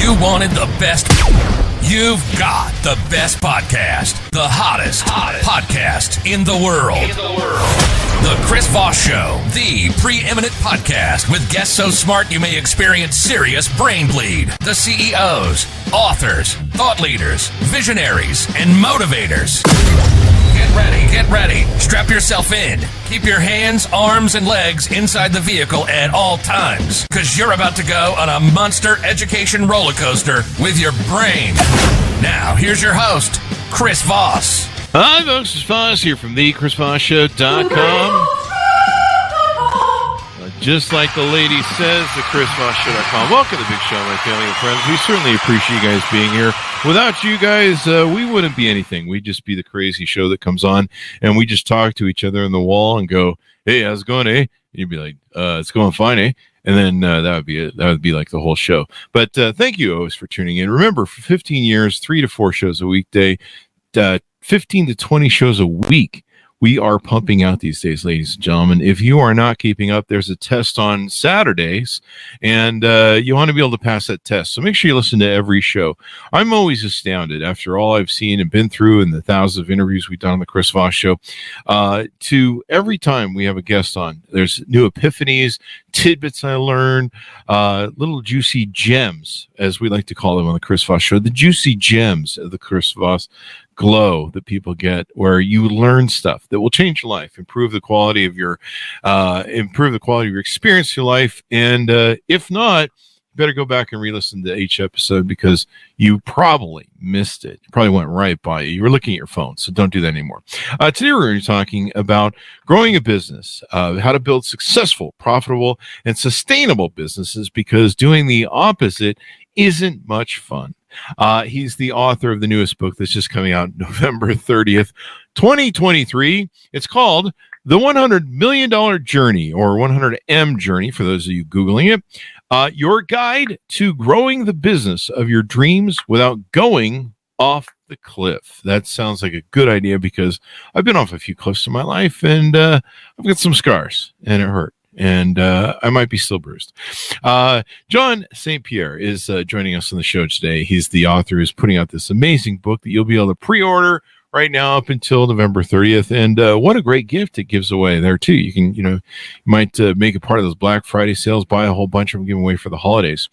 You wanted the best. You've got the best podcast, the hottest podcast in the world. The Chris Voss Show, the preeminent podcast with guests so smart you may experience serious brain bleed. The CEOs, authors, thought leaders, visionaries, and motivators. Get ready. Strap yourself in. Keep your hands, arms, and legs inside the vehicle at all times, because you're about to go on a monster education roller coaster with your brain. Now, here's your host, Chris Voss. Hi, folks. It's Voss here from thechrisvossshow.com. Just like the lady says, thechrisvossshow.com. Welcome to the big show, my family and friends. We certainly appreciate you guys being here. Without you guys, we wouldn't be anything. We'd just be the crazy show that comes on, and we just talk to each other on the wall and go, "Hey, how's it going, eh?" You'd be like, "It's going fine, eh?" And then that would be it. That would be like the whole show. But thank you always for tuning in. Remember, for 15 years, 3 to 4 shows a weekday, 15 to 20 shows a week. We are pumping out these days, ladies and gentlemen. If you are not keeping up, there's a test on Saturdays, and you want to be able to pass that test. So make sure you listen to every show. I'm always astounded after all I've seen and been through and the thousands of interviews we've done on the Chris Voss Show. To every time we have a guest on, there's new epiphanies, tidbits I learn, little juicy gems, as we like to call them on the Chris Voss Show, the juicy gems of the Chris Voss glow that people get, where you learn stuff that will change your life, improve the quality of your experience, your life, and if not, you better go back and re-listen to each episode, because you probably missed it. It probably went right by you. You were looking at your phone, so don't do that anymore. Today we're going to be talking about growing a business, how to build successful, profitable, and sustainable businesses, because doing the opposite isn't much fun. He's the author of the newest book that's just coming out November 30th, 2023. It's called The $100 Million Journey, or 100M Journey, for those of you Googling it. Your guide to growing the business of your dreams without going off the cliff. That sounds like a good idea, because I've been off a few cliffs in my life, and I've got some scars, and it hurt. And I might be still bruised. John St. Pierre is joining us on the show today. He's the author who's putting out this amazing book that you'll be able to pre-order right now up until November 30th. And what a great gift it gives away there, too. You can, you might make it part of those Black Friday sales, buy a whole bunch of them, give them away for the holidays.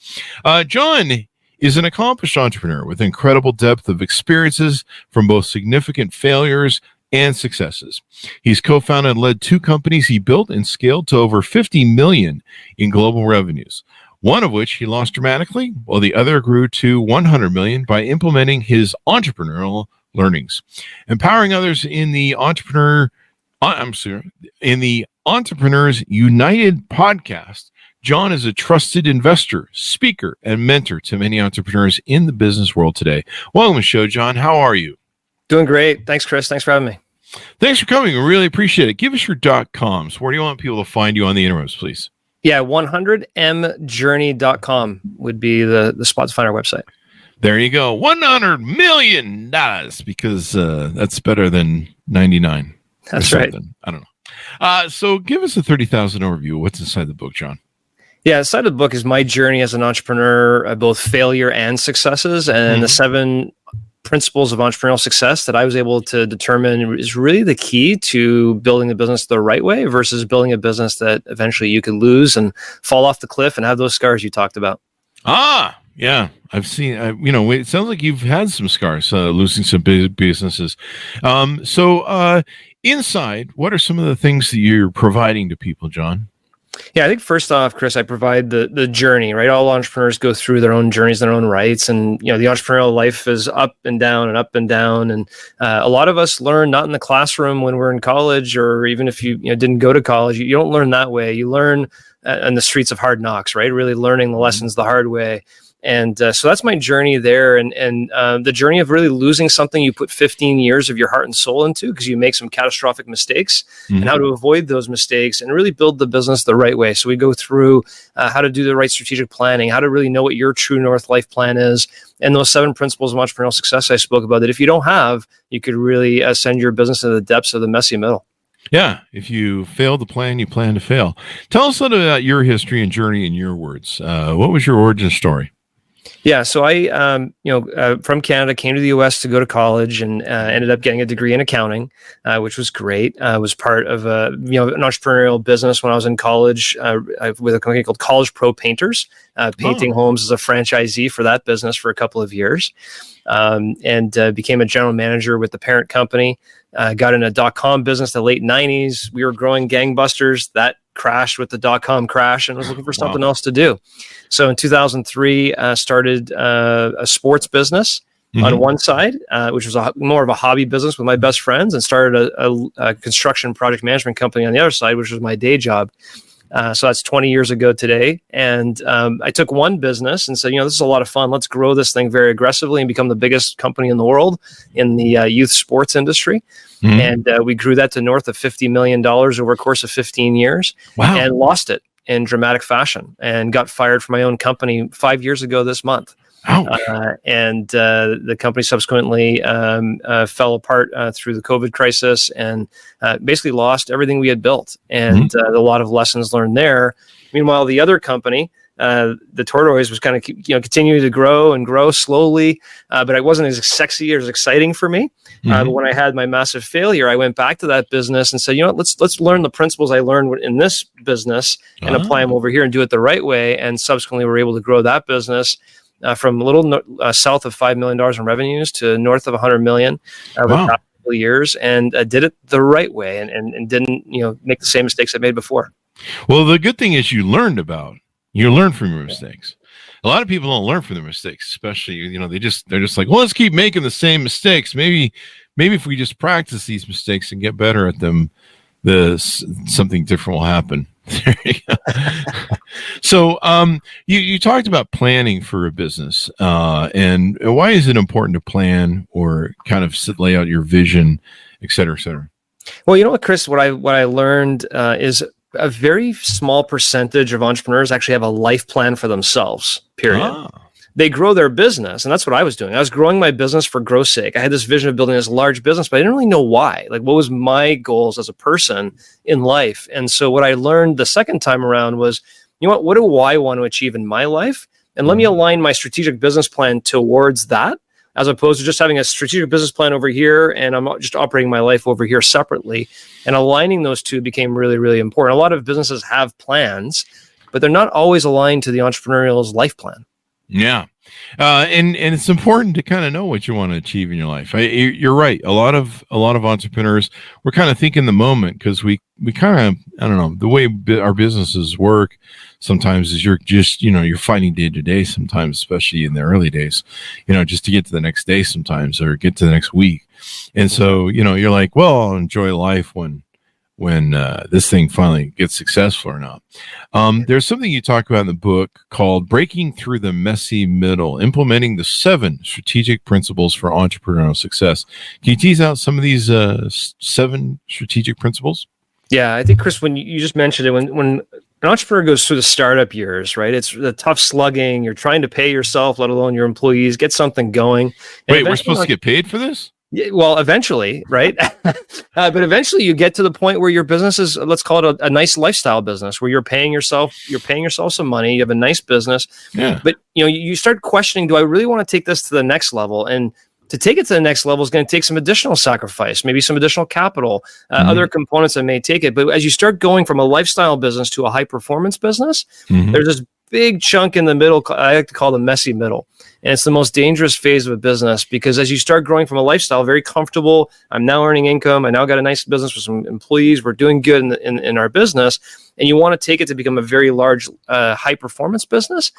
John is an accomplished entrepreneur with incredible depth of experiences from both significant failures and successes. He's co-founded and led 2 companies he built and scaled to over 50 million in global revenues, one of which he lost dramatically, while the other grew to 100 million by implementing his entrepreneurial learnings. Empowering others in the Entrepreneurs United podcast, John is a trusted investor, speaker, and mentor to many entrepreneurs in the business world today. Welcome to the show, John. How are you? Doing great. Thanks, Chris. Thanks for having me. Thanks for coming. We really appreciate it. Give us your .coms. Where do you want people to find you on the interwebs, please? Yeah, 100mjourney.com would be the spot to find our website. There you go. $100 million, because that's better than 99. That's right. I don't know. So give us a 30,000 overview. What's inside the book, John? Yeah, inside the book is my journey as an entrepreneur, both failure and successes, and the 7 principles of entrepreneurial success that I was able to determine is really the key to building the business the right way versus building a business that eventually you could lose and fall off the cliff and have those scars you talked about. Yeah, I've seen, it sounds like you've had some scars, losing some big businesses. So inside, what are some of the things that you're providing to people, John? Yeah, I think first off, Chris, I provide the journey, right? All entrepreneurs go through their own journeys, their own rights. And, the entrepreneurial life is up and down and up and down. And a lot of us learn not in the classroom when we're in college, or even if you didn't go to college, you don't learn that way. You learn in the streets of hard knocks, right? Really learning the lessons the hard way. And so that's my journey there. And the journey of really losing something you put 15 years of your heart and soul into because you make some catastrophic mistakes, and how to avoid those mistakes and really build the business the right way. So we go through how to do the right strategic planning, how to really know what your true north life plan is, and those 7 principles of entrepreneurial success I spoke about that if you don't have, you could really send your business to the depths of the messy middle. Yeah, if you fail to plan, you plan to fail. Tell us a little about your history and journey in your words. What was your origin story? Yeah, so I, from Canada, came to the U.S. to go to college, and ended up getting a degree in accounting, which was great. I was part of an entrepreneurial business when I was in college with a company called College Pro Painters, painting homes as a franchisee for that business for a couple of years, and became a general manager with the parent company. Got in a .com business the late 90s. We were growing gangbusters. That crashed with the .com crash, and was looking for something else to do. So in 2003, started a sports business on one side, which was more of a hobby business with my best friends, and started a construction project management company on the other side, which was my day job. So that's 20 years ago today. And I took one business and said, this is a lot of fun. Let's grow this thing very aggressively and become the biggest company in the world in the youth sports industry. And we grew that to north of $50 million over a course of 15 years. Wow. And lost it in dramatic fashion and got fired from my own company 5 years ago this month. And the company subsequently fell apart through the COVID crisis, and basically lost everything we had built, and a lot of lessons learned there. Meanwhile, the other company, the Tortoise, was kind of continuing to grow and grow slowly, but it wasn't as sexy or as exciting for me. But when I had my massive failure, I went back to that business and said, let's learn the principles I learned in this business and apply them over here and do it the right way. And subsequently, we're able to grow that business from a little south of $5 million in revenues to north of $100 million over the past couple of years, and did it the right way, and didn't make the same mistakes I made before. Well, the good thing is you learn from your mistakes. A lot of people don't learn from their mistakes, especially they're just like, well, let's keep making the same mistakes. Maybe if we just practice these mistakes and get better at them, something different will happen. There you go. So you talked about planning for a business, and why is it important to plan or kind of lay out your vision, et cetera, et cetera? Well, Chris, what I learned is a very small percentage of entrepreneurs actually have a life plan for themselves, period. They grow their business, and that's what I was doing. I was growing my business for growth's sake. I had this vision of building this large business, but I didn't really know why. Like, what was my goals as a person in life? And so what I learned the second time around was, what do I want to achieve in my life? And let me align my strategic business plan towards that, as opposed to just having a strategic business plan over here and I'm just operating my life over here separately. And aligning those two became really, really important. A lot of businesses have plans, but they're not always aligned to the entrepreneurial's life plan. Yeah. And it's important to kind of know what you want to achieve in your life. You're right. A lot of entrepreneurs, we're kind of thinking the moment, because we kind of, I don't know, the way our businesses work sometimes is you're just, you're fighting day to day sometimes, especially in the early days, just to get to the next day sometimes, or get to the next week. And so, you're like, well, I'll enjoy life when this thing finally gets successful or not. There's something you talk about in the book called Breaking Through the Messy Middle, Implementing the 7 Strategic Principles for Entrepreneurial Success. Can you tease out some of these 7 strategic principles? Yeah, I think, Chris, when you just mentioned it, when an entrepreneur goes through the startup years, right? It's the tough slugging. You're trying to pay yourself, let alone your employees, get something going. Wait, we're supposed to get paid for this? Yeah, well, eventually, right? But eventually you get to the point where your business is, let's call it a nice lifestyle business, where you're paying yourself some money. You have a nice business. Yeah. But you start questioning, do I really want to take this to the next level? And to take it to the next level is going to take some additional sacrifice, maybe some additional capital, other components that may take it. But as you start going from a lifestyle business to a high performance business, there's this big chunk in the middle, I like to call the messy middle. And it's the most dangerous phase of a business, because as you start growing from a lifestyle, very comfortable, I'm now earning income, I now got a nice business with some employees, we're doing good in our business, and you want to take it to become a very large, high performance business,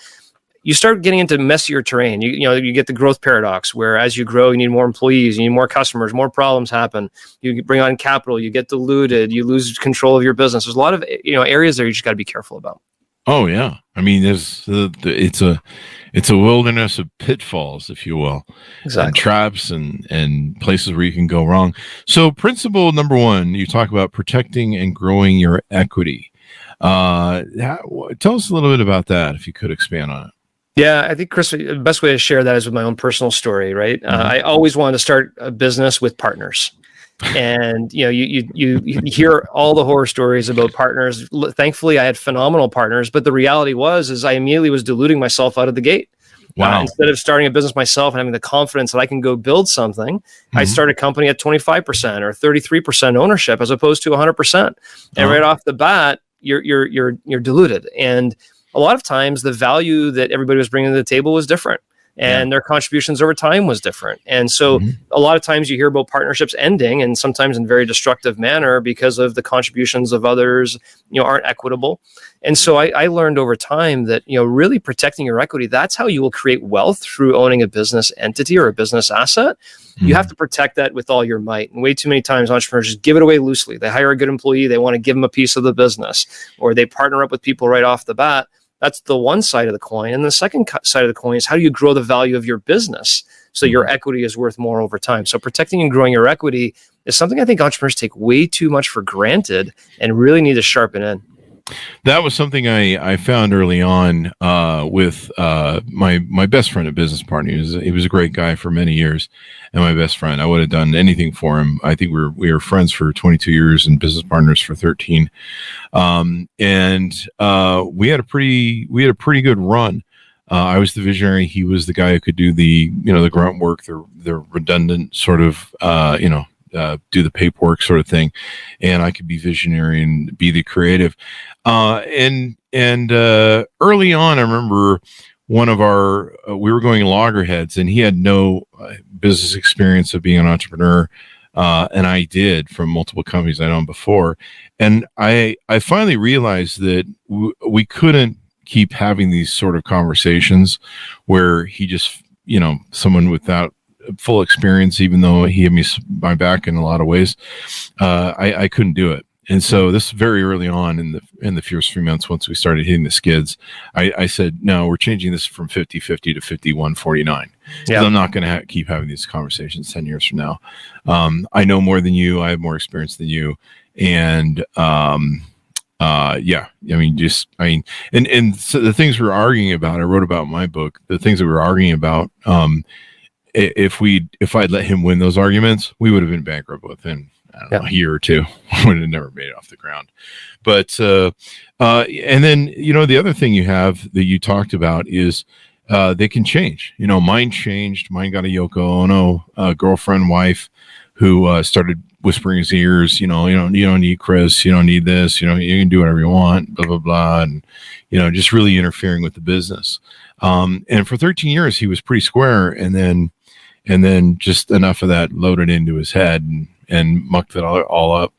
you start getting into messier terrain. You get the growth paradox, where as you grow, you need more employees, you need more customers, more problems happen. You bring on capital, you get diluted, you lose control of your business. There's a lot of areas there you just got to be careful about. Oh yeah, I mean, it's a wilderness of pitfalls, if you will, exactly, and traps and places where you can go wrong. So, principle number 1, you talk about protecting and growing your equity. Tell us a little bit about that, if you could expand on it. Yeah, I think, Chris, the best way to share that is with my own personal story, right? I always wanted to start a business with partners. And you hear all the horror stories about partners. Thankfully, I had phenomenal partners, but the reality was I immediately was diluting myself out of the gate. Wow. Instead of starting a business myself and having the confidence that I can go build something, I start a company at 25% or 33% ownership as opposed to 100%. And right off the bat, you're diluted. And a lot of times the value that everybody was bringing to the table was different. And their contributions over time was different. And so a lot of times you hear about partnerships ending, and sometimes in very destructive manner because of the contributions of others, aren't equitable. And so I learned over time that, really protecting your equity, that's how you will create wealth through owning a business entity or a business asset. You have to protect that with all your might. And way too many times entrepreneurs just give it away loosely. They hire a good employee, they want to give them a piece of the business, or they partner up with people right off the bat. That's the one side of the coin. And the second side of the coin is how do you grow the value of your business so your equity is worth more over time? So protecting and growing your equity is something I think entrepreneurs take way too much for granted and really need to sharpen in. That was something I found early on with my best friend, a business partner. He was a great guy for many years, and my best friend. I would have done anything for him. I think we were friends for 22 years and business partners for 13. We had a pretty good run. I was the visionary. He was the guy who could do the grunt work, the redundant sort of do the paperwork sort of thing, and I could be visionary and be the creative. Early on, I remember one of we were going loggerheads, and he had no business experience of being an entrepreneur, and I did from multiple companies I'd owned before. And I finally realized that we couldn't keep having these sort of conversations where he just, someone without full experience, even though he had my back in a lot of ways, I couldn't do it. And so this very early on in the first few months, once we started hitting the skids, I said, no, we're changing this from 50-50 to 51-49. Yeah. I'm not going to keep having these conversations 10 years from now. I know more than you. I have more experience than you. And, and so the things we're arguing about, I wrote about in my book, the things that we're arguing about, if I'd let him win those arguments, we would have been bankrupt within a year or two. We would have never made it off the ground. But and then the other thing you have that you talked about is they can change. Mine changed. Mine got a Yoko Ono girlfriend, wife, who started whispering in his ears. You don't need Chris. You don't need this. You can do whatever you want. Blah blah blah, and just really interfering with the business. And for 13 years, he was pretty square, and then just enough of that loaded into his head and mucked it all up.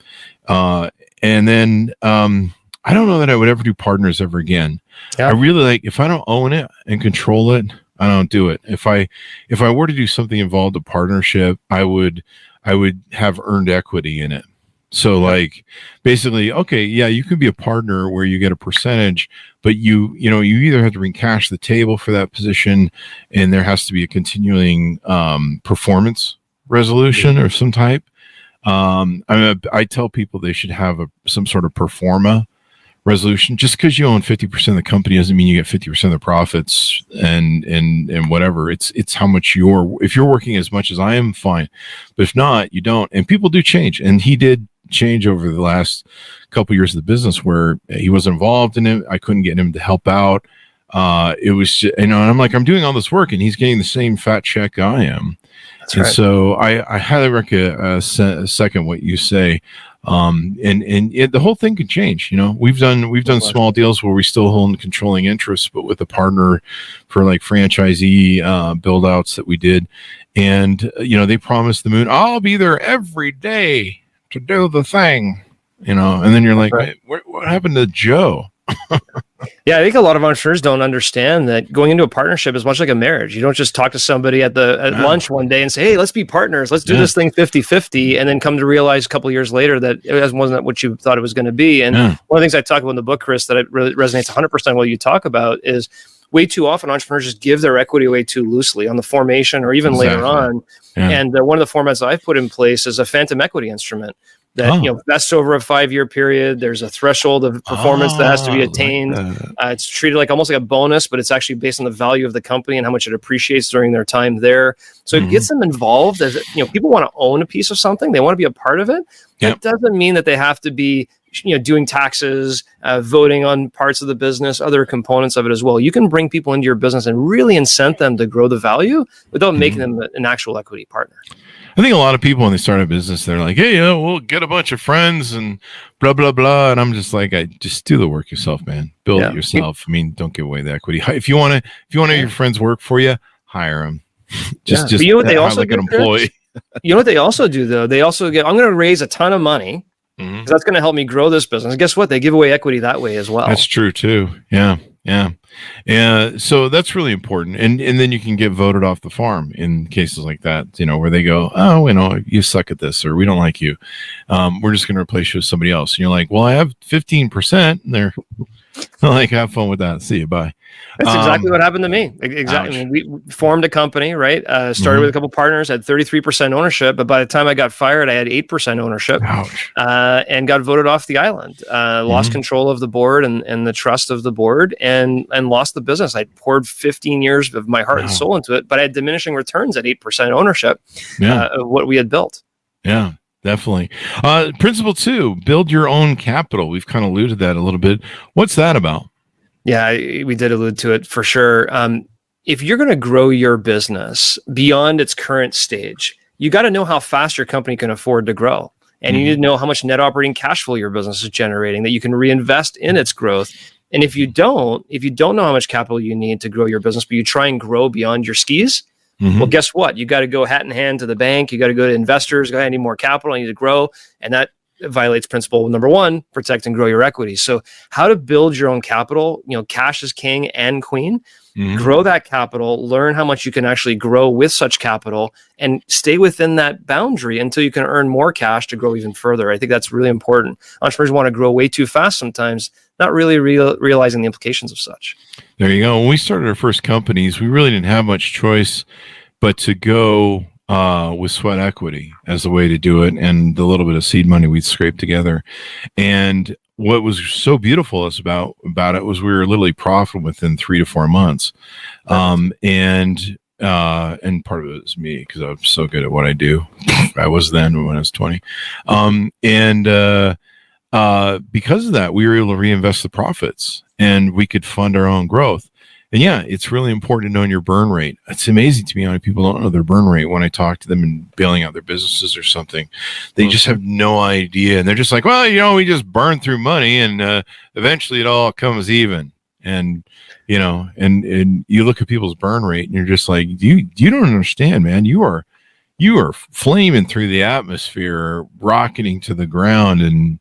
And then I don't know that I would ever do partners ever again. Yeah. I really if I don't own it and control it, I don't do it. If I were to do something involved a partnership, I would have earned equity in it. So basically, okay, yeah, you could be a partner where you get a percentage, but you either have to bring cash to the table for that position, and there has to be a continuing performance resolution of some type. I tell people they should have some sort of performa resolution. Just because you own 50% of the company doesn't mean you get 50% of the profits and whatever. It's how much if you're working as much as I am, fine. But if not, you don't. And people do change. And he did change over the last couple of years of the business where he wasn't involved in it. I couldn't get him to help out. It was just, and I'm like, I'm doing all this work and he's getting the same fat check I am. That's right. So I highly recommend second what you say. The whole thing could change. We've done small deals where we still hold controlling interests, but with a partner for franchisee build outs that we did. And, they promised the moon, I'll be there every day to do the thing, and then you're like, right. What happened to Joe? Yeah, I think a lot of entrepreneurs don't understand that going into a partnership is much like a marriage. You don't just talk to somebody at lunch one day and say, hey, let's be partners. Let's do this thing 50-50. And then come to realize a couple of years later that it wasn't what you thought it was going to be. And one of the things I talk about in the book, Chris, that it really resonates 100% what you talk about is way too often entrepreneurs just give their equity away too loosely on the formation or even later on. Yeah. And one of the formats I've put in place is a phantom equity instrument that vests over a 5-year period. There's a threshold of performance that has to be attained. It's treated almost like a bonus, but it's actually based on the value of the company and how much it appreciates during their time there. So it gets them involved. As people want to own a piece of something, they want to be a part of it. That doesn't mean that they have to be doing taxes, voting on parts of the business, other components of it as well. You can bring people into your business and really incent them to grow the value without making them an actual equity partner. I think a lot of people when they start a business, they're like, hey, we'll get a bunch of friends and blah, blah, blah. And I'm just like, just do the work yourself, man. Build it yourself. I mean, don't give away the equity. If you want to have your friends work for you, hire them. Just but you know what they also like do, an employee. You know what they also do, though? They also I'm going to raise a ton of money because that's going to help me grow this business. And guess what? They give away equity that way as well. That's true, too. Yeah. So that's really important. And then you can get voted off the farm in cases like that, where they go, oh, you suck at this, or we don't like you. We're just going to replace you with somebody else. And you're like, well, I have 15%. And they're like, have fun with that. See you. Bye. That's exactly what happened to me. Exactly. I mean, we formed a company, right? Started with a couple partners, had 33% ownership, but by the time I got fired, I had 8% ownership, and got voted off the island. Lost control of the board and the trust of the board, and lost the business. I poured 15 years of my heart and soul into it, but I had diminishing returns at 8% ownership of what we had built. Yeah. Definitely. Principle 2, build your own capital. We've kind of alluded to that a little bit. What's that about? Yeah, we did allude to it for sure. If you're going to grow your business beyond its current stage, you got to know how fast your company can afford to grow. And you need to know how much net operating cash flow your business is generating that you can reinvest in its growth. And if you don't know how much capital you need to grow your business, but you try and grow beyond your skis, well, guess what? You got to go hat in hand to the bank. You got to go to investors. I need more capital. I need to grow. And that violates principle number 1, protect and grow your equity. So how to build your own capital, cash is king and queen. Grow that capital, learn how much you can actually grow with such capital, and stay within that boundary until you can earn more cash to grow even further. I think that's really important. Entrepreneurs want to grow way too fast sometimes, not really realizing the implications of such. There you go. When we started our first companies, we really didn't have much choice but to go with sweat equity as the way to do it, and the little bit of seed money we'd scraped together. And what was so beautiful about it was we were literally profitable within 3 to 4 months. And part of it was me, because I'm so good at what I do. I was then when I was 20. Because of that, we were able to reinvest the profits, and we could fund our own growth. And yeah, it's really important to know your burn rate. It's amazing to me how many people don't know their burn rate when I talk to them and bailing out their businesses or something. They just have no idea. And they're just like, well, we just burn through money and eventually it all comes even. And, and you look at people's burn rate and you're just like, you don't understand, man. You are flaming through the atmosphere, rocketing to the ground, and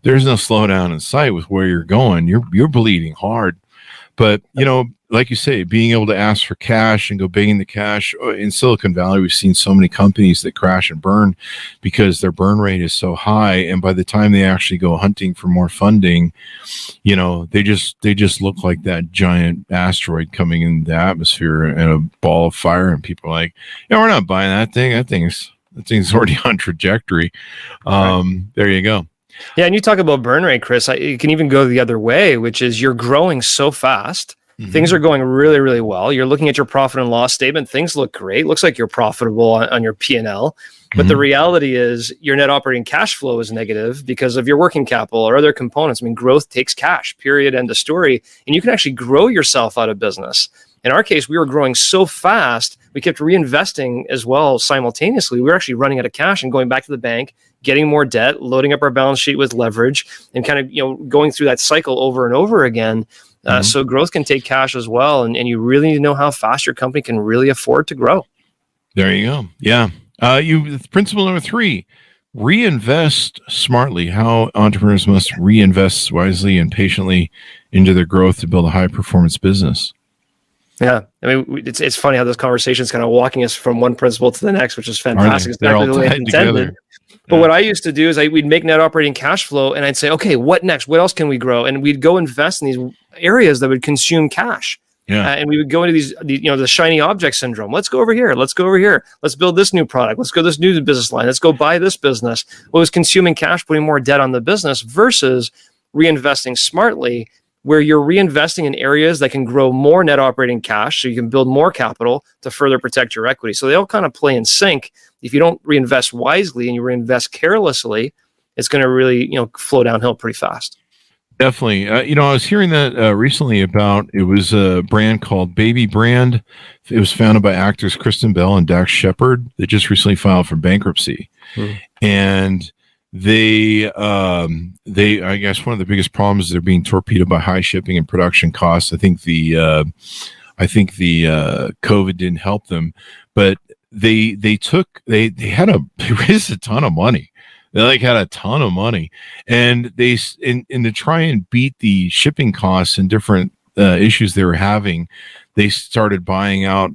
there's no slowdown in sight with where you're going. You're bleeding hard. But, like you say, being able to ask for cash and go begging the cash in Silicon Valley, we've seen so many companies that crash and burn because their burn rate is so high. And by the time they actually go hunting for more funding, they just look like that giant asteroid coming in the atmosphere and a ball of fire. And people are like, we're not buying that thing. That thing's already on trajectory. There you go. Yeah, and you talk about burn rate, Chris. You can even go the other way, which is you're growing so fast. Things are going really, really well. You're looking at your profit and loss statement. Things look great. Looks like you're profitable on your P&L. But the reality is your net operating cash flow is negative because of your working capital or other components. I mean, growth takes cash, period, end of story. And you can actually grow yourself out of business. In our case, we were growing so fast, we kept reinvesting as well simultaneously. We were actually running out of cash and going back to the bank, getting more debt, loading up our balance sheet with leverage, and kind of going through that cycle over and over again. So growth can take cash as well, and you really need to know how fast your company can really afford to grow. There you go. Yeah. Principle number 3, reinvest smartly. How entrepreneurs must reinvest wisely and patiently into their growth to build a high-performance business. Yeah, I mean, it's funny how this conversation is kind of walking us from one principle to the next, which is fantastic. Exactly the way it's intended. But what I used to do is we'd make net operating cash flow, and I'd say, okay, what next? What else can we grow? And we'd go invest in these areas that would consume cash. Yeah. And we would go into these, the shiny object syndrome. Let's go over here. Let's go over here. Let's build this new product. Let's go this new business line. Let's go buy this business. Well, it was consuming cash, putting more debt on the business versus reinvesting smartly, where you're reinvesting in areas that can grow more net operating cash so you can build more capital to further protect your equity. So they all kind of play in sync. If you don't reinvest wisely and you reinvest carelessly, it's going to really, flow downhill pretty fast. Definitely. I was hearing that recently about, it was a brand called Baby Brand. It was founded by actors Kristen Bell and Dax Shepard. They just recently filed for bankruptcy. And they, I guess one of the biggest problems is they're being torpedoed by high shipping and production costs. I think the COVID didn't help them, but they raised a ton of money. They had a ton of money, and and to try and beat the shipping costs and different issues they were having, they started buying out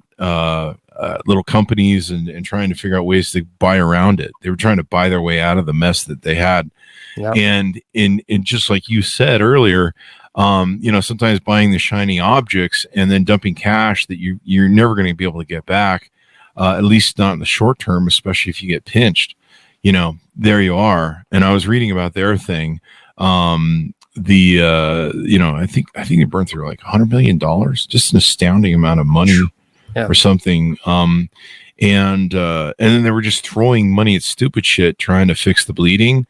little companies and trying to figure out ways to buy around it. They were trying to buy their way out of the mess that they had. Yep. And in just like you said earlier, sometimes buying the shiny objects and then dumping cash that you're never going to be able to get back, at least not in the short term, especially if you get pinched. There you are. And I was reading about their thing. I think they burned through like $100 million, just an astounding amount of money or something. And then they were just throwing money at stupid shit, trying to fix the bleeding,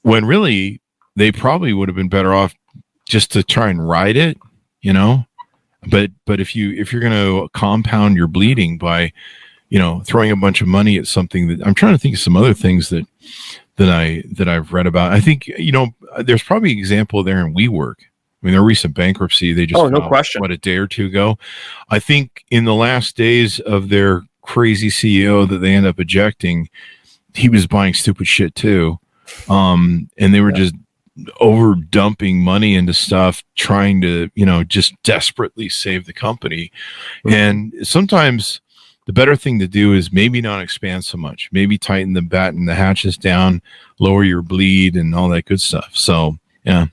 when really they probably would have been better off just to try and ride it, but if you're going to compound your bleeding by, throwing a bunch of money at something, that I'm trying to think of some other things that I've read about. I think, there's probably an example there in WeWork. I mean, their recent bankruptcy, they just, no question, a day or two ago. I think in the last days of their crazy CEO that they end up ejecting, he was buying stupid shit too. And they were just over dumping money into stuff, trying to, just desperately save the company. And sometimes the better thing to do is maybe not expand so much, maybe tighten the batten, the hatches down, lower your bleed and all that good stuff. So, yeah.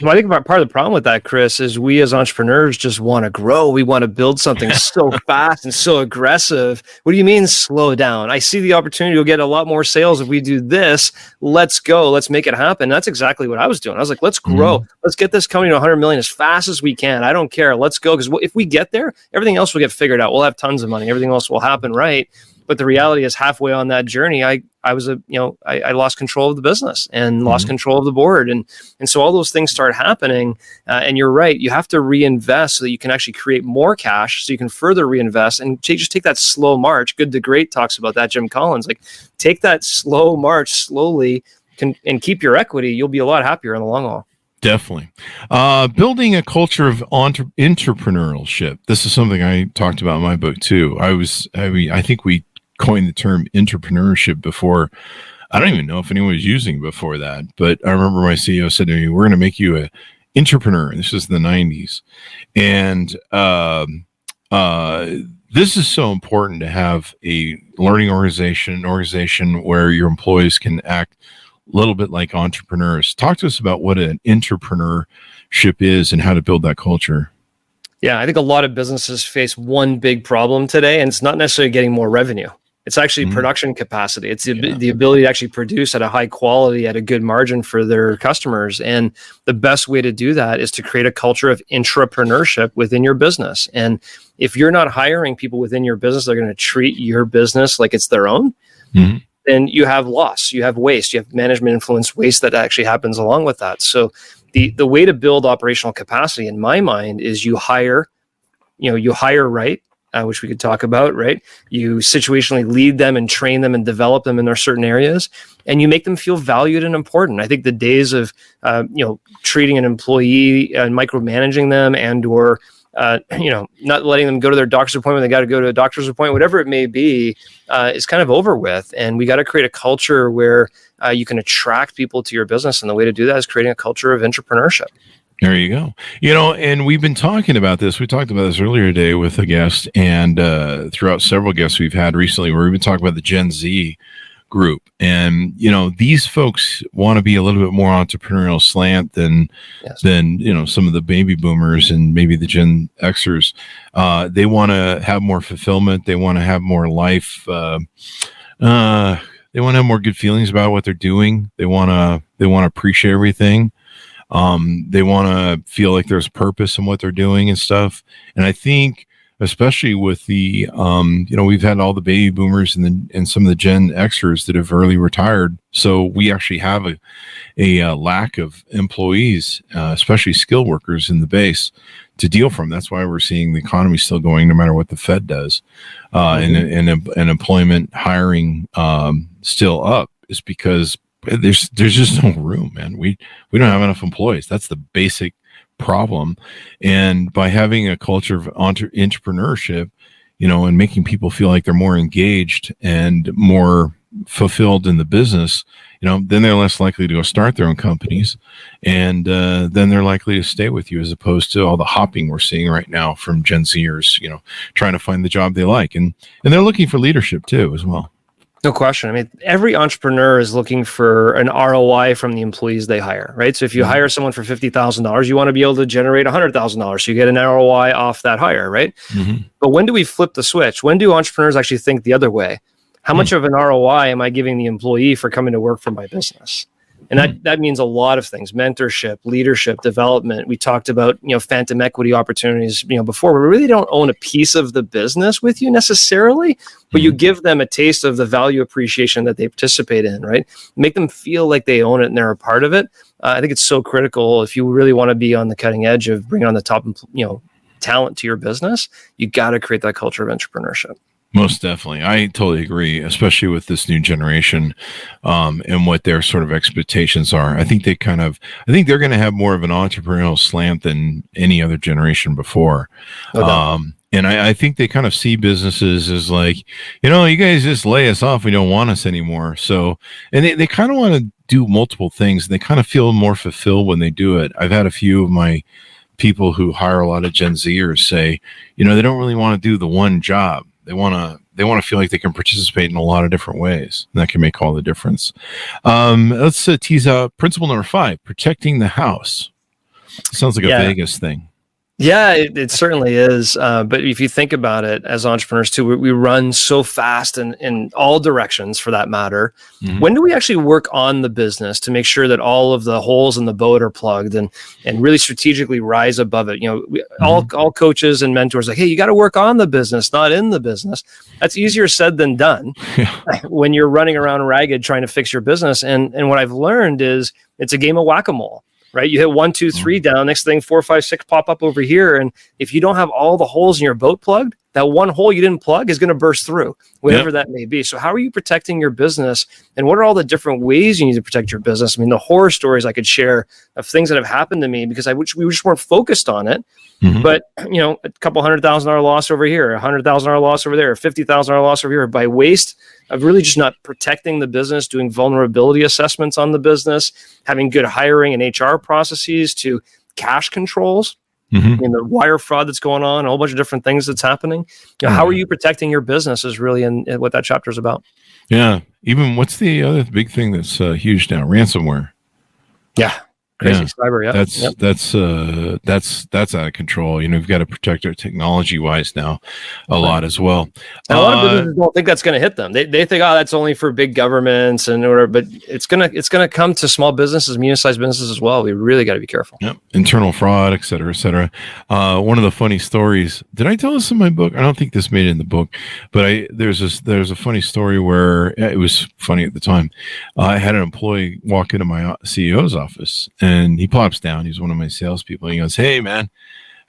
Well, I think part of the problem with that, Chris, is we as entrepreneurs just want to grow. We want to build something so fast and so aggressive. What do you mean slow down? I see the opportunity to get a lot more sales if we do this. Let's go. Let's make it happen. That's exactly what I was doing. I was like, let's grow. Let's get this company to 100 million as fast as we can. I don't care. Let's go. Because if we get there, everything else will get figured out. We'll have tons of money. Everything else will happen right. But the reality is, halfway on that journey, I lost control of the business and lost control of the board. And so all those things start happening. And you're right. You have to reinvest so that you can actually create more cash so you can further reinvest and just take that slow march. Good to Great talks about that, Jim Collins. Like, take that slow march slowly and keep your equity. You'll be a lot happier in the long haul. Definitely. Building a culture of entrepreneurship. This is something I talked about in my book too. I think we coined the term entrepreneurship before. I don't even know if anyone was using it before that, but I remember my CEO said to me, "We're going to make you an entrepreneur." This was in the 90s. And this is so important to have a learning organization where your employees can act a little bit like entrepreneurs. Talk to us about what an entrepreneurship is and how to build that culture. Yeah, I think a lot of businesses face one big problem today, and it's not necessarily getting more revenue. It's actually production capacity. It's the ability to actually produce at a high quality, at a good margin for their customers. And the best way to do that is to create a culture of intrapreneurship within your business. And if you're not hiring people within your business, they're going to treat your business like it's their own. Then you have loss, you have waste, you have management influence waste that actually happens along with that. So the way to build operational capacity, in my mind, is you hire right, which we could talk about, right? You situationally lead them and train them and develop them in their certain areas, and you make them feel valued and important. I think the days of, treating an employee and micromanaging them or not letting them go to their doctor's appointment, they got to go to a doctor's appointment, whatever it may be, is kind of over with. And we got to create a culture where you can attract people to your business. And the way to do that is creating a culture of entrepreneurship. There you go. And we've been talking about this. We talked about this earlier today with a guest, and throughout several guests we've had recently, where we've been talking about the Gen Z group. And, these folks want to be a little bit more entrepreneurial slant than some of the baby boomers and maybe the Gen Xers. They want to have more fulfillment. They want to have more life. They want to have more good feelings about what they're doing. They want to appreciate everything. They want to feel like there's purpose in what they're doing and stuff. And I think especially with the, we've had all the baby boomers and some of the Gen Xers that have early retired. So we actually have a lack of employees, especially skilled workers in the base to deal from. That's why we're seeing the economy still going, no matter what the Fed does, and employment hiring still up, is because there's just no room, man. We don't have enough employees. That's the basic problem. And by having a culture of entrepreneurship, and making people feel like they're more engaged and more fulfilled in the business, then they're less likely to go start their own companies, and then they're likely to stay with you, as opposed to all the hopping we're seeing right now from Gen Zers, trying to find the job they like, and they're looking for leadership too, as well. No question. I mean, every entrepreneur is looking for an ROI from the employees they hire, right? So if you hire someone for $50,000, you want to be able to generate $100,000. So you get an ROI off that hire, right? But when do we flip the switch? When do entrepreneurs actually think the other way? How much of an ROI am I giving the employee for coming to work for my business? And that means a lot of things: mentorship, leadership, development. We talked about, phantom equity opportunities, before. We really don't own a piece of the business with you necessarily, but you give them a taste of the value appreciation that they participate in, right? Make them feel like they own it and they're a part of it. I think it's so critical if you really want to be on the cutting edge of bringing on the top, talent to your business. You got to create that culture of entrepreneurship. Most definitely. I totally agree, especially with this new generation, and what their sort of expectations are. I think they're going to have more of an entrepreneurial slant than any other generation before. And I think they kind of see businesses as like, you guys just lay us off. We don't want us anymore. So, and they kind of want to do multiple things. And they kind of feel more fulfilled when they do it. I've had a few of my people who hire a lot of Gen Zers say, they don't really want to do the one job. They want to feel like they can participate in a lot of different ways. And that can make all the difference. Let's tease out principle number 5, protecting the house. Sounds like a Vegas thing. Yeah, it certainly is. But if you think about it, as entrepreneurs too, we run so fast in all directions, for that matter. When do we actually work on the business to make sure that all of the holes in the boat are plugged and really strategically rise above it? All coaches and mentors like, hey, you got to work on the business, not in the business. That's easier said than done when you're running around ragged trying to fix your business. And what I've learned is it's a game of whack-a-mole. Right? You hit 1, 2, 3 down. Next thing, 4, 5, 6 pop up over here. And if you don't have all the holes in your boat plugged, that one hole you didn't plug is going to burst through, whatever that may be. So how are you protecting your business? And what are all the different ways you need to protect your business? I mean, the horror stories I could share of things that have happened to me because we just weren't focused on it. But, a couple $100,000 loss over here, $100,000 loss over there, $50,000 loss over here by waste of really just not protecting the business, doing vulnerability assessments on the business, having good hiring and HR processes, to cash controls. The wire fraud that's going on, a whole bunch of different things that's happening. How are you protecting your business is really in what that chapter is about. Yeah. Even what's the other big thing that's huge now? Ransomware. Yeah. Crazy cyber. That's out of control. We've got to protect our technology wise now a lot as well. And a lot of businesses don't think that's going to hit them. They think, that's only for big governments and whatever, but it's gonna come to small businesses, medium-sized businesses as well. We really got to be careful. Yep. Internal fraud, et cetera, et cetera. One of the funny stories, did I tell this in my book? I don't think this made it in the book, but there's a funny story where it was funny at the time. I had an employee walk into my CEO's office, and he plops down. He's one of my salespeople. He goes, "Hey, man,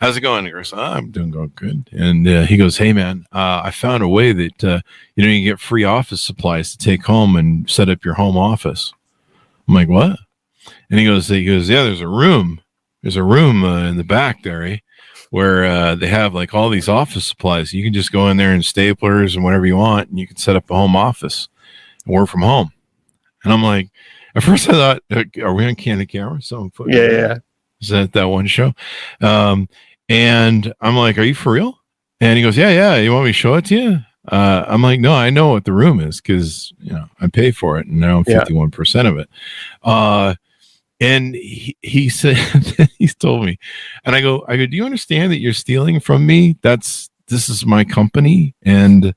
how's it going?" I goes, "I'm doing good." And he goes, "Hey, man, I found a way that you can get free office supplies to take home and set up your home office." I'm like, "What?" And he goes, "Yeah, there's a room in the back there, where they have like all these office supplies. You can just go in there and staplers and whatever you want, and you can set up a home office and work from home." And I'm like, at first I thought, are we on Candid Camera? Yeah. Is that one show? And I'm like, are you for real? And he goes, yeah. You want me to show it to you? I'm like, no, I know what the room is because, I pay for it and I own 51% of it. And he said, he's told me, and I go, do you understand that you're stealing from me? This is my company, and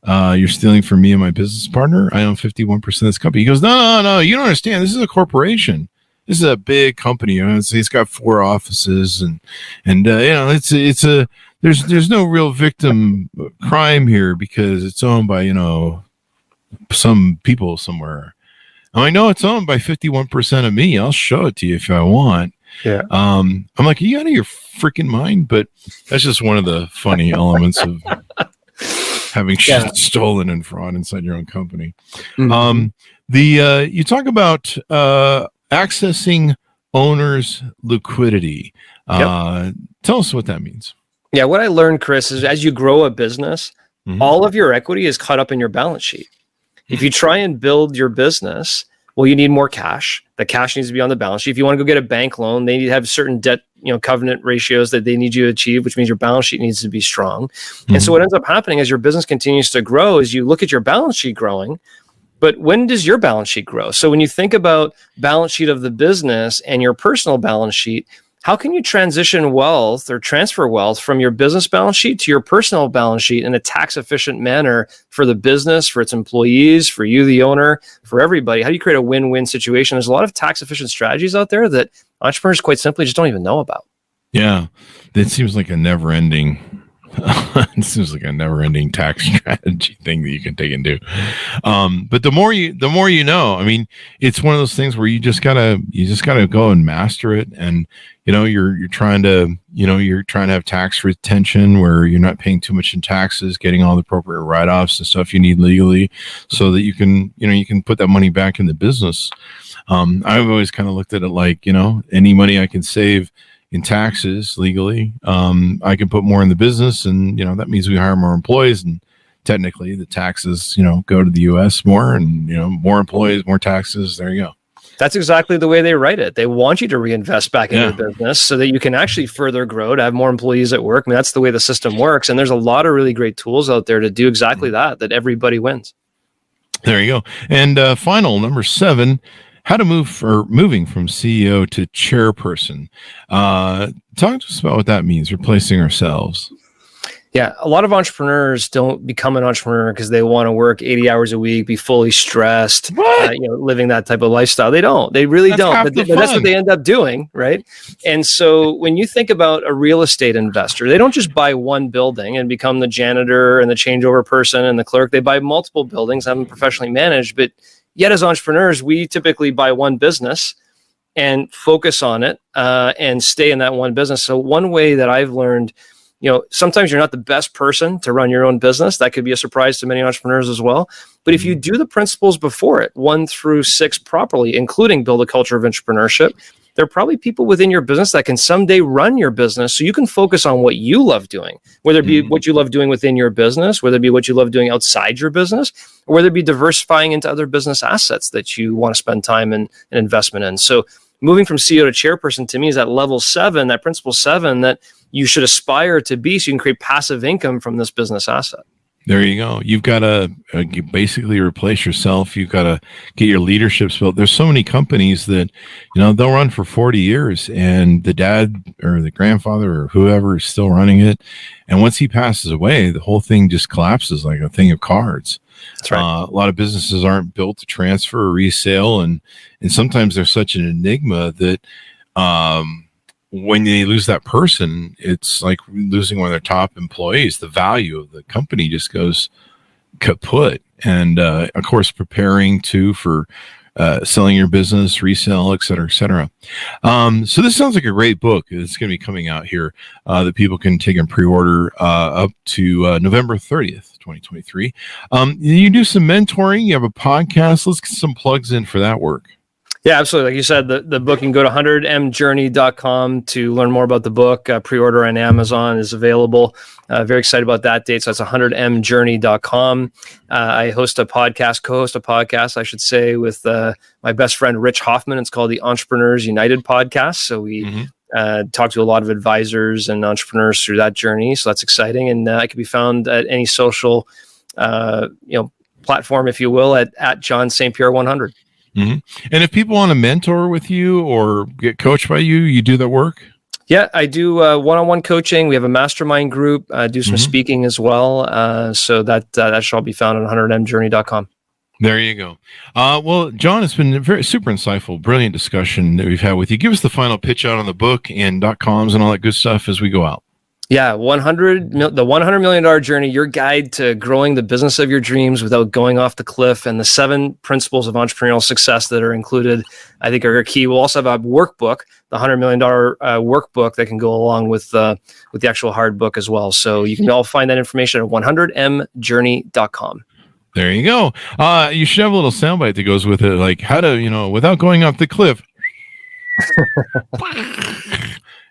you're stealing from me and my business partner. I own 51% of this company. He goes, no, you don't understand. This is a corporation. This is a big company. It's got 4 offices, and it's there's no real victim crime here because it's owned by, some people somewhere. I know it's owned by 51% of me. I'll show it to you if I want. Yeah. I'm like, are you out of your freaking mind? But that's just one of the funny elements of having shit stolen and fraud inside your own company. Mm-hmm. You talk about accessing owners' liquidity. Tell us what that means. Yeah, what I learned, Chris, is as you grow a business, all of your equity is caught up in your balance sheet. If you try and build your business, well, you need more cash. The cash needs to be on the balance sheet. If you want to go get a bank loan, they need to have certain debt, covenant ratios that they need you to achieve, which means your balance sheet needs to be strong. And so what ends up happening as your business continues to grow is you look at your balance sheet growing, but when does your balance sheet grow? So when you think about balance sheet of the business and your personal balance sheet, how can you transition wealth or transfer wealth from your business balance sheet to your personal balance sheet in a tax efficient manner for the business, for its employees, for you, the owner, for everybody? How do you create a win-win situation? There's a lot of tax efficient strategies out there that entrepreneurs quite simply just don't even know about. Yeah, it seems like a never-ending tax strategy thing that you can take and do. But the more you know, I mean, it's one of those things where you just gotta go and master it. And, you're trying to have tax retention where you're not paying too much in taxes, getting all the appropriate write-offs and stuff you need legally so that you can put that money back in the business. I've always kind of looked at it like, any money I can save in taxes legally, I can put more in the business, and that means we hire more employees, and technically the taxes go to the U.S. more, and more employees, more taxes. There you go. That's exactly the way they write it. They want you to reinvest back in your business so that you can actually further grow, to have more employees at work. I mean, that's the way the system works, and there's a lot of really great tools out there to do exactly that everybody wins. There you go. And final number 7. How to moving from CEO to chairperson. Talk to us about what that means, replacing ourselves. Yeah, a lot of entrepreneurs don't become an entrepreneur because they want to work 80 hours a week, be fully stressed, living that type of lifestyle. They don't. They really don't. But that's what they end up doing, right? And so when you think about a real estate investor, they don't just buy one building and become the janitor and the changeover person and the clerk. They buy multiple buildings, have them professionally managed. But yet as entrepreneurs, we typically buy one business and focus on it and stay in that one business. So one way that I've learned, sometimes you're not the best person to run your own business. That could be a surprise to many entrepreneurs as well. But if you do the principles before it, 1 through 6 properly, including build a culture of entrepreneurship, there are probably people within your business that can someday run your business so you can focus on what you love doing, whether it be what you love doing within your business, whether it be what you love doing outside your business, or whether it be diversifying into other business assets that you want to spend time and investment in. So moving from CEO to chairperson to me is that level 7, that principle 7 that you should aspire to be so you can create passive income from this business asset. There you go. You've got to basically replace yourself. You've got to get your leadership built. There's so many companies that, they'll run for 40 years and the dad or the grandfather or whoever is still running it. And once he passes away, the whole thing just collapses like a thing of cards. That's right. A lot of businesses aren't built to transfer or resale. And sometimes they're such an enigma that, when they lose that person, it's like losing one of their top employees. The value of the company just goes kaput. And of course, preparing for selling your business, resell, et cetera, et cetera. So this sounds like a great book. It's going to be coming out here that people can take and pre-order up to November 30th, 2023. You do some mentoring. You have a podcast. Let's get some plugs in for that work. Yeah, absolutely. Like you said, the book, you can go to 100mjourney.com to learn more about the book. Pre-order on Amazon is available. Very excited about that date. So that's 100mjourney.com. I co-host a podcast, I should say, with my best friend, Rich Hoffman. It's called the Entrepreneurs United Podcast. So we talk to a lot of advisors and entrepreneurs through that journey. So that's exciting. And I can be found at any social platform, if you will, at John St. Pierre 100. Mm-hmm. And if people want to mentor with you or get coached by you, you do that work? Yeah, I do one-on-one coaching. We have a mastermind group. I do some speaking as well. So that shall be found on 100mjourney.com. There you go. Well, John, it's been a very super insightful, brilliant discussion that we've had with you. Give us the final pitch out on the book and .coms and all that good stuff as we go out. Yeah, the $100 million journey, your guide to growing the business of your dreams without going off the cliff, and the 7 principles of entrepreneurial success that are included, I think are key. We'll also have a workbook, the $100 million workbook that can go along with the actual hard book as well. So you can all find that information at 100mjourney.com. There you go. You should have a little soundbite that goes with it, like how to, without going off the cliff.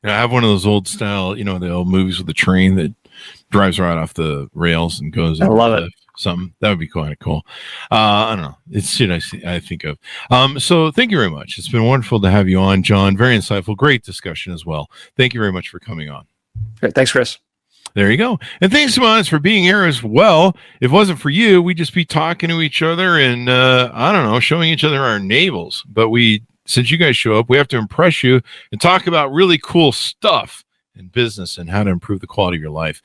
I have one of those old style, the old movies with the train that drives right off the rails and goes. I love it. Something that would be kind of cool. I don't know. It's shit I think of. So thank you very much. It's been wonderful to have you on, John. Very insightful. Great discussion as well. Thank you very much for coming on. Great. Thanks, Chris. There you go. And thanks to us for being here as well. If it wasn't for you, we'd just be talking to each other and, showing each other our navels. But since you guys show up, we have to impress you and talk about really cool stuff in business and how to improve the quality of your life.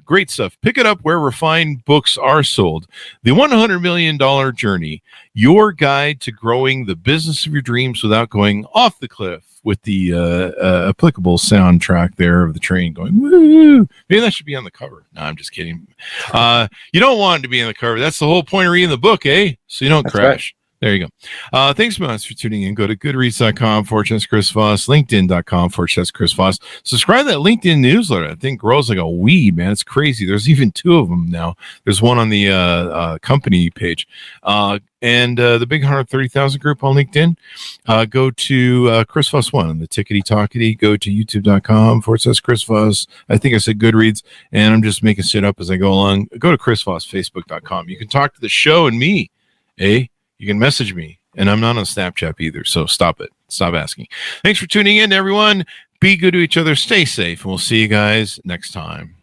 Great stuff. Pick it up wherever fine books are sold. The $100 Million Journey, your guide to growing the business of your dreams without going off the cliff, with the applicable soundtrack there of the train going, woo. Maybe that should be on the cover. No, I'm just kidding. You don't want it to be on the cover. That's the whole point of reading the book, eh? So you don't crash. Right. There you go. Thanks so much for tuning in. Go to goodreads.com/Chris Voss, LinkedIn.com/Chris Voss. Subscribe to that LinkedIn newsletter. I think grows like a weed, man. It's crazy. There's even 2 of them now. There's one on the company page. And the big 130,000 group on LinkedIn. Go to Chris Voss 1 on the Tickety Talkety. Go to youtube.com/Chris Voss. I think I said Goodreads, and I'm just making shit up as I go along. Go to ChrisVossFacebook.com. You can talk to the show and me, eh? You can message me, and I'm not on Snapchat either, so stop it. Stop asking. Thanks for tuning in, everyone. Be good to each other. Stay safe, and we'll see you guys next time.